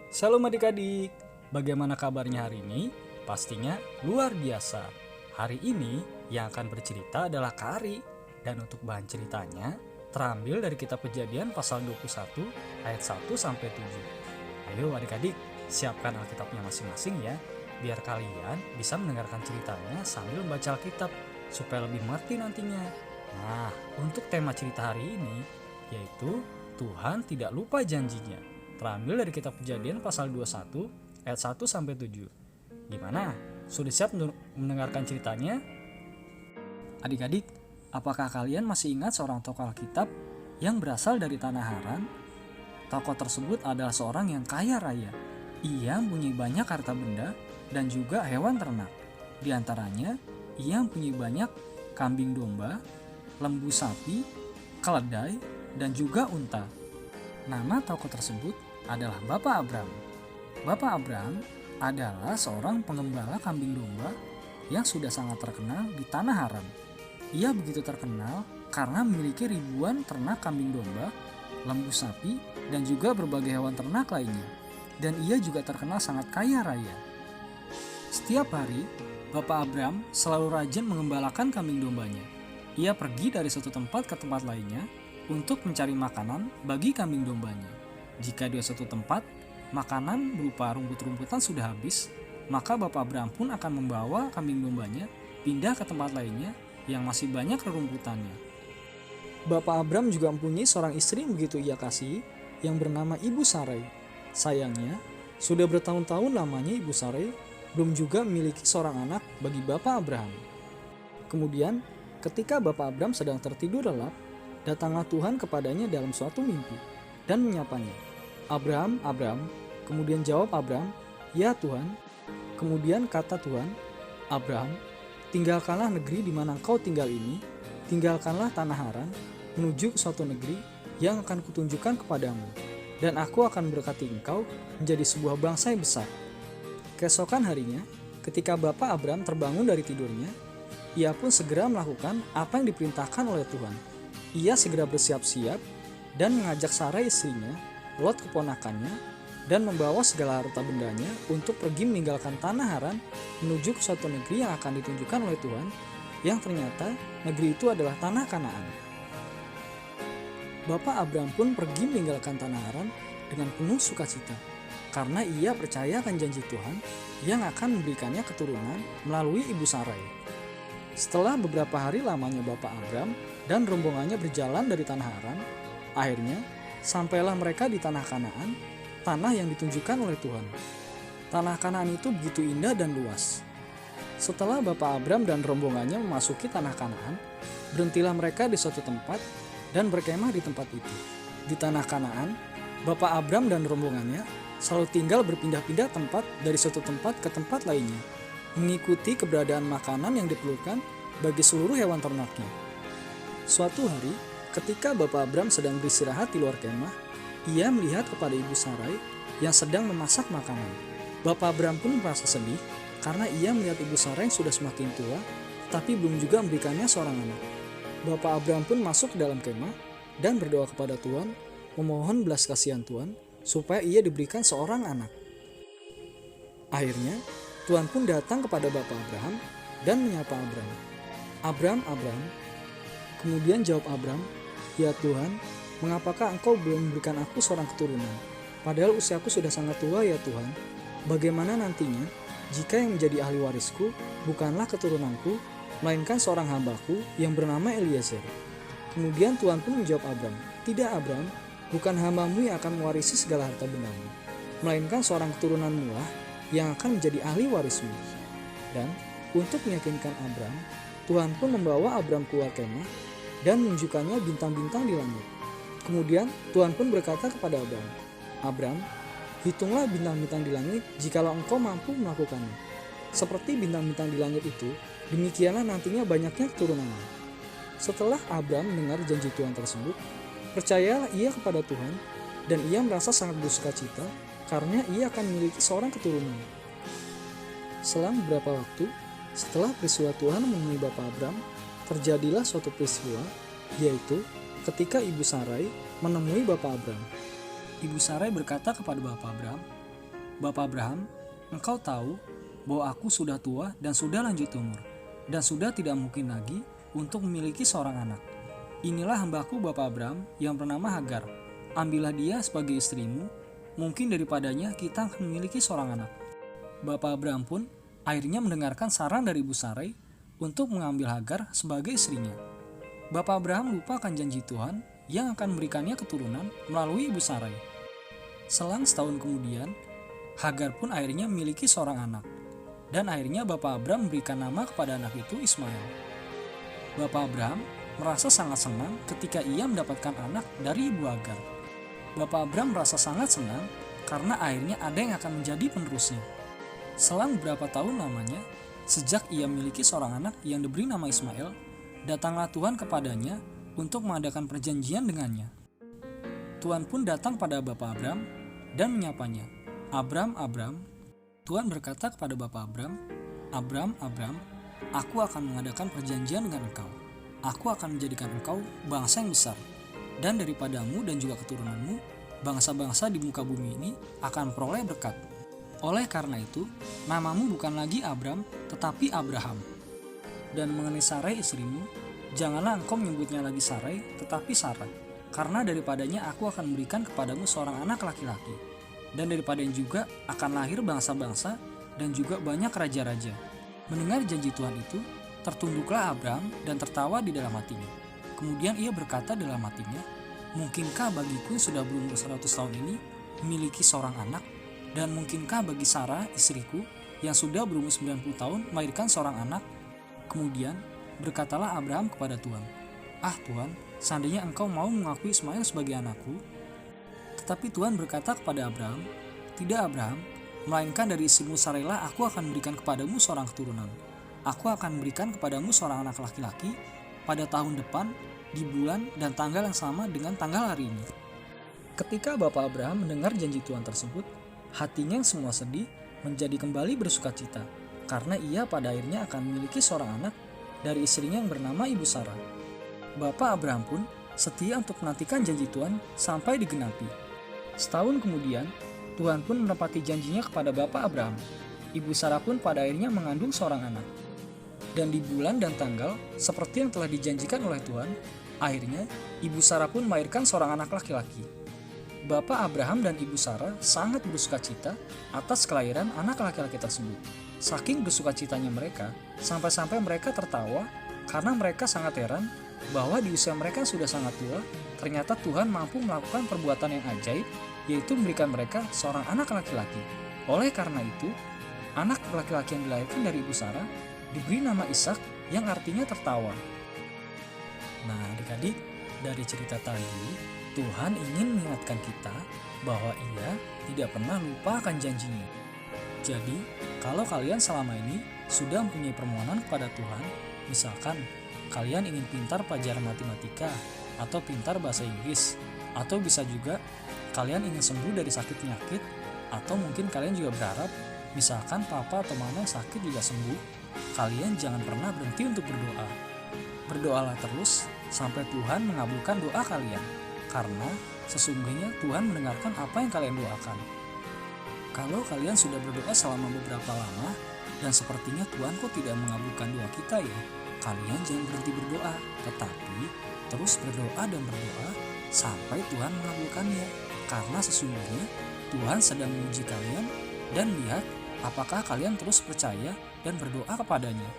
Shalom adik-adik, bagaimana kabarnya hari ini? Pastinya luar biasa. Hari ini yang akan bercerita adalah Kak Ari. Dan untuk bahan ceritanya terambil dari kitab Kejadian pasal 21 ayat 1 sampai 7. Ayo adik-adik, siapkan Alkitabnya masing-masing ya, biar kalian bisa mendengarkan ceritanya sambil membaca Alkitab supaya lebih mengerti nantinya. Nah, untuk tema cerita hari ini yaitu Tuhan tidak lupa janjinya. Terambil dari kitab Kejadian pasal 21 ayat 1 sampai 7. Gimana? Sudah siap mendengarkan ceritanya? Adik-adik, apakah kalian masih ingat seorang tokoh Alkitab yang berasal dari tanah Haran? Tokoh tersebut adalah seorang yang kaya raya. Ia mempunyai banyak harta benda dan juga hewan ternak. Di antaranya, ia mempunyai banyak kambing domba, lembu sapi, keledai, dan juga unta. Nama tokoh tersebut adalah Bapak Abram. Bapak Abram adalah seorang pengembala kambing domba yang sudah sangat terkenal di tanah Haran. Ia begitu terkenal karena memiliki ribuan ternak kambing domba, lembu sapi, dan juga berbagai hewan ternak lainnya. Dan ia juga terkenal sangat kaya raya. Setiap hari, Bapak Abram selalu rajin mengembalakan kambing dombanya. Ia pergi dari satu tempat ke tempat lainnya untuk mencari makanan bagi kambing dombanya. Jika di suatu tempat, makanan berupa rumput-rumputan sudah habis, maka Bapak Abram pun akan membawa kambing dombanya pindah ke tempat lainnya yang masih banyak rerumputannya. Bapak Abram juga mempunyai seorang istri yang begitu ia kasihi yang bernama Ibu Sarai. Sayangnya, sudah bertahun-tahun lamanya Ibu Sarai belum juga memiliki seorang anak bagi Bapak Abraham. Kemudian, ketika Bapak Abram sedang tertidur lelap, datanglah Tuhan kepadanya dalam suatu mimpi dan menyapanya, "Abram, Abram." Kemudian jawab Abram, "Ya Tuhan." Kemudian kata Tuhan, "Abram, tinggalkanlah negeri di mana engkau tinggal ini, tinggalkanlah tanah Haran, menuju ke suatu negeri yang akan kutunjukkan kepadamu, dan aku akan berkati engkau menjadi sebuah bangsa yang besar." Keesokan harinya, ketika Bapak Abram terbangun dari tidurnya, ia pun segera melakukan apa yang diperintahkan oleh Tuhan. Ia segera bersiap-siap dan mengajak Sarai istrinya, Lot keponakannya, dan membawa segala harta bendanya untuk pergi meninggalkan tanah Haran menuju ke suatu negeri yang akan ditunjukkan oleh Tuhan, yang ternyata negeri itu adalah tanah Kanaan. Bapak Abram pun pergi meninggalkan tanah Haran dengan penuh sukacita, karena ia percaya akan janji Tuhan yang akan memberikannya keturunan melalui Ibu Sarai. Setelah beberapa hari lamanya Bapak Abram dan rombongannya berjalan dari tanah Haran, akhirnya sampailah mereka di tanah Kanaan, tanah yang ditunjukkan oleh Tuhan. Tanah Kanaan itu begitu indah dan luas. Setelah Bapak Abram dan rombongannya memasuki tanah Kanaan, berhentilah mereka di suatu tempat dan berkemah di tempat itu. Di tanah Kanaan, Bapak Abram dan rombongannya selalu tinggal berpindah-pindah tempat dari suatu tempat ke tempat lainnya, mengikuti keberadaan makanan yang diperlukan bagi seluruh hewan ternaknya. Suatu hari, ketika Bapak Abram sedang beristirahat di luar kemah, ia melihat kepada Ibu Sarai yang sedang memasak makanan. Bapak Abram pun merasa sedih karena ia melihat Ibu Sarai yang sudah semakin tua, tapi belum juga memberikannya seorang anak. Bapak Abram pun masuk ke dalam kemah dan berdoa kepada Tuhan, memohon belas kasihan Tuhan supaya ia diberikan seorang anak. Akhirnya, Tuhan pun datang kepada Bapak Abraham dan menyapa Abram. "Abram, Abram." Kemudian jawab Abram, "Ya Tuhan, mengapakah engkau belum memberikan aku seorang keturunan? Padahal usiaku sudah sangat tua ya Tuhan. Bagaimana nantinya jika yang menjadi ahli warisku bukanlah keturunanku, melainkan seorang hambaku yang bernama Eliezer?" Kemudian Tuhan pun menjawab Abram, "Tidak Abram, bukan hambamu yang akan mewarisi segala harta bendamu, melainkan seorang keturunanmu lah yang akan menjadi ahli warismu." Dan untuk meyakinkan Abram, Tuhan pun membawa Abram keluar kemah dan menunjukkannya bintang-bintang di langit. Kemudian Tuhan pun berkata kepada Abram, "Abram, hitunglah bintang-bintang di langit jikalau engkau mampu melakukannya. Seperti bintang-bintang di langit itu, demikianlah nantinya banyaknya keturunanmu." Setelah Abram mendengar janji Tuhan tersebut, percayalah ia kepada Tuhan dan ia merasa sangat bersukacita karena ia akan memiliki seorang keturunan. Selang beberapa waktu, setelah peristiwa Tuhan menemui Bapak Abram, terjadilah suatu peristiwa, yaitu ketika Ibu Sarai menemui Bapak Abram. Ibu Sarai berkata kepada Bapak Abram, Bapak Abraham, engkau tahu bahwa aku sudah tua dan sudah lanjut umur, dan sudah tidak mungkin lagi untuk memiliki seorang anak. Inilah hambaku Bapak Abraham yang bernama Hagar. Ambillah dia sebagai istrimu, mungkin daripadanya kita akan memiliki seorang anak. Bapak Abraham pun akhirnya mendengarkan saran dari ibu Sarai untuk mengambil Hagar sebagai istrinya. Bapak Abraham lupa akan janji Tuhan yang akan memberikannya keturunan melalui ibu Sarai. Selang setahun kemudian, Hagar pun akhirnya memiliki seorang anak. Dan akhirnya Bapak Abraham memberikan nama kepada anak itu Ismail. Bapak Abraham merasa sangat senang ketika ia mendapatkan anak dari ibu Hagar. Bapak Abraham merasa sangat senang karena akhirnya ada yang akan menjadi penerusnya. Selang beberapa tahun lamanya, sejak ia memiliki seorang anak yang diberi nama Ismail, datanglah Tuhan kepadanya untuk mengadakan perjanjian dengannya. Tuhan pun datang pada Bapak Abraham dan menyapanya, "Abram, Abram." Tuhan berkata kepada Bapak Abraham, "Abram, Abram, aku akan mengadakan perjanjian dengan engkau. Aku akan menjadikan engkau bangsa yang besar, dan daripadamu dan juga keturunanmu, bangsa-bangsa di muka bumi ini akan peroleh berkat. Oleh karena itu, namamu bukan lagi Abram, tetapi Abraham. Dan mengenai Sarai istrimu, janganlah engkau menyebutnya lagi Sarai, tetapi Sarah, karena daripadanya aku akan memberikan kepadamu seorang anak laki-laki, dan daripadanya juga akan lahir bangsa-bangsa dan juga banyak raja-raja." Mendengar janji Tuhan itu, tertunduklah Abraham dan tertawa di dalam hatinya. Kemudian ia berkata dalam hatinya, "Mungkinkah bagiku yang sudah berumur 100 tahun ini memiliki seorang anak? Dan mungkinkah bagi Sarah istriku yang sudah berumur 90 tahun melahirkan seorang anak?" Kemudian berkatalah Abraham kepada Tuhan, "Ah Tuhan, seandainya engkau mau mengakui Ismail sebagai anakku." Tetapi Tuhan berkata kepada Abraham, "Tidak Abraham, melainkan dari istrimu Sarailah aku akan memberikan kepadamu seorang keturunan. Aku akan memberikan kepadamu seorang anak laki-laki pada tahun depan, di bulan dan tanggal yang sama dengan tanggal hari ini." Ketika Bapak Abraham mendengar janji Tuhan tersebut, hatinya yang semua sedih menjadi kembali bersukacita, karena ia pada akhirnya akan memiliki seorang anak dari istrinya yang bernama Ibu Sarah. Bapak Abraham pun setia untuk menantikan janji Tuhan sampai digenapi. Setahun kemudian, Tuhan pun menepati janjinya kepada Bapak Abraham. Ibu Sarah pun pada akhirnya mengandung seorang anak. Dan di bulan dan tanggal, seperti yang telah dijanjikan oleh Tuhan, akhirnya Ibu Sarah pun melahirkan seorang anak laki-laki. Bapak Abraham dan Ibu Sarah sangat bersukacita atas kelahiran anak laki-laki tersebut. Saking bersukacitanya mereka, sampai-sampai mereka tertawa karena mereka sangat heran bahwa di usia mereka yang sudah sangat tua, ternyata Tuhan mampu melakukan perbuatan yang ajaib, yaitu memberikan mereka seorang anak laki-laki. Oleh karena itu, anak laki-laki yang dilahirkan dari Ibu Sarah diberi nama Ishak yang artinya tertawa. Nah adik-adik, dari cerita tadi, Tuhan ingin mengingatkan kita bahwa Ia tidak pernah lupa akan janjinya. Jadi, kalau kalian selama ini sudah mempunyai permohonan kepada Tuhan, misalkan kalian ingin pintar pelajaran matematika, atau pintar bahasa Inggris, atau bisa juga kalian ingin sembuh dari sakit penyakit, atau mungkin kalian juga berharap misalkan papa atau mama yang sakit juga sembuh, kalian jangan pernah berhenti untuk berdoa. Berdoalah terus sampai Tuhan mengabulkan doa kalian, karena sesungguhnya Tuhan mendengarkan apa yang kalian doakan. Kalau kalian sudah berdoa selama beberapa lama dan sepertinya Tuhan kok tidak mengabulkan doa kita ya, kalian jangan berhenti berdoa, tetapi terus berdoa dan berdoa sampai Tuhan mengabulkannya, karena sesungguhnya Tuhan sedang menguji kalian dan lihat apakah kalian terus percaya dan berdoa kepadanya.